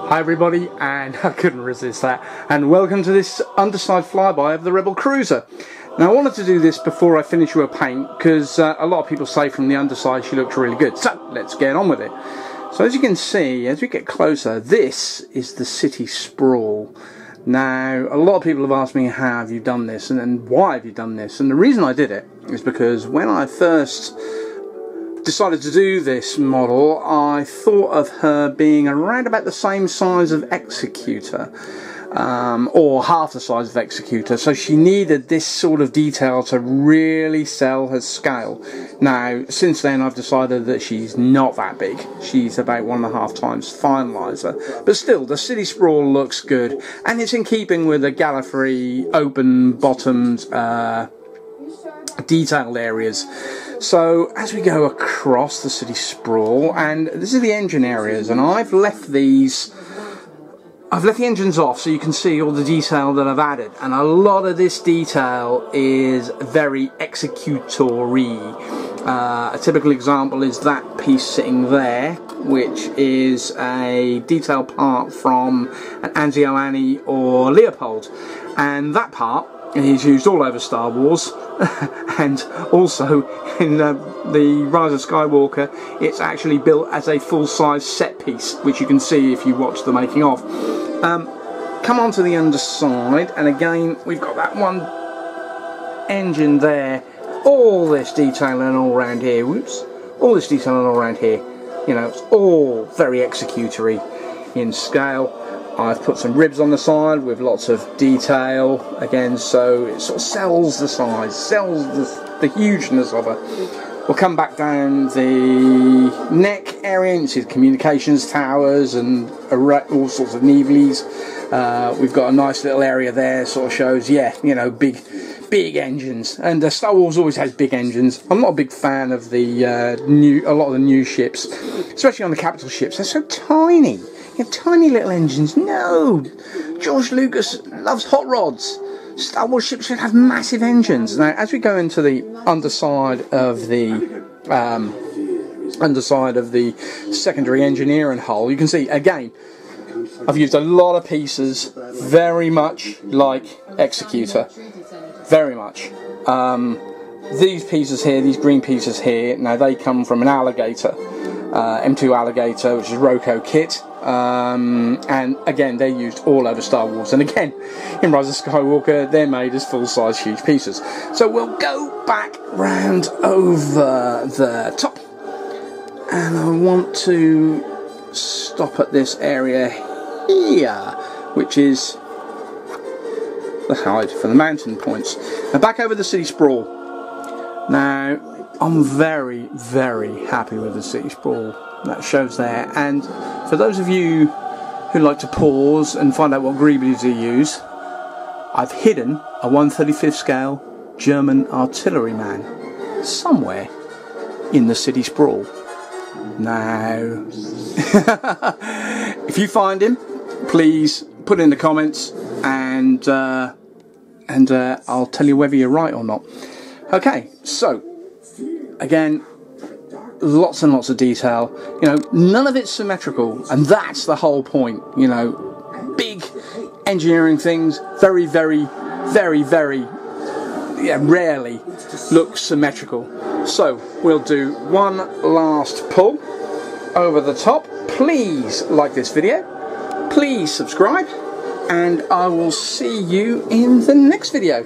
Hi everybody, and I couldn't resist that, and welcome to this Underside flyby of the Rebel Cruiser. Now I wanted to do this before I finish her paint because a lot of people say from the underside she looks really good, so let's get on with it. So as you can see, as we get closer, this is the City Sprawl. Now a lot of people have asked me how have you done this and why have you done this, and the reason I did it is because when I first decided to do this model, I thought of her being around about the same size of Executor, or half the size of Executor, so she needed this sort of detail to really sell her scale. Now since then I've decided that she's not that big, she's about 1.5 times Finalizer, but still the City Sprawl looks good, and it's in keeping with the Gallifrey open bottomed detailed areas. So as we go across the City Sprawl, and this is the engine areas, and I've left the engines off so you can see all the detail that I've added, and a lot of this detail is very executory. A typical example is that piece sitting there, which is a detail part from an Anzio Annie or Leopold, and that part is used all over Star Wars and also in the Rise of Skywalker it's actually built as a full-size set piece, which you can see if you watch the making of. Come on to the underside, and again we've got that one engine there, all this detailing all around here, all this detailing all around here, you know, it's all very executory in scale. I've put some ribs on the side with lots of detail again, so it sort of sells the size, sells the hugeness of her. We'll come back down the neck area, you see the communications towers and all sorts of Neebleys. We've got a nice little area there, sort of shows, yeah, you know, big engines, and Star Wars always has big engines. I'm not a big fan of the a lot of the new ships, especially on the capital ships. They're so tiny. You have tiny little engines. No! George Lucas loves hot rods. Star Wars ships should have massive engines. Now, as we go into the underside of the secondary engineering hull, you can see again I've used a lot of pieces very much like Executor. Very much. These pieces here, these green pieces here, now they come from an Alligator. M2 Alligator, which is Roco kit, and again they're used all over Star Wars, and again in Rise of Skywalker they're made as full-size huge pieces. So we'll go back round over the top, and I want to stop at this area here, which is the height for the mountain points. Now back over the City Sprawl. Now I'm very, very happy with the City Sprawl. That shows there. And for those of you who like to pause and find out what greeblies you use, I've hidden a 1/35th scale German artilleryman somewhere in the City Sprawl. Now, if you find him, please put in the comments, and I'll tell you whether you're right or not. Okay, so again, lots and lots of detail, you know, none of it's symmetrical, and that's the whole point, you know. Big engineering things very, very, very, very, yeah, rarely look symmetrical. So we'll do one last pull over the top. Please like this video, please subscribe, and I will see you in the next video.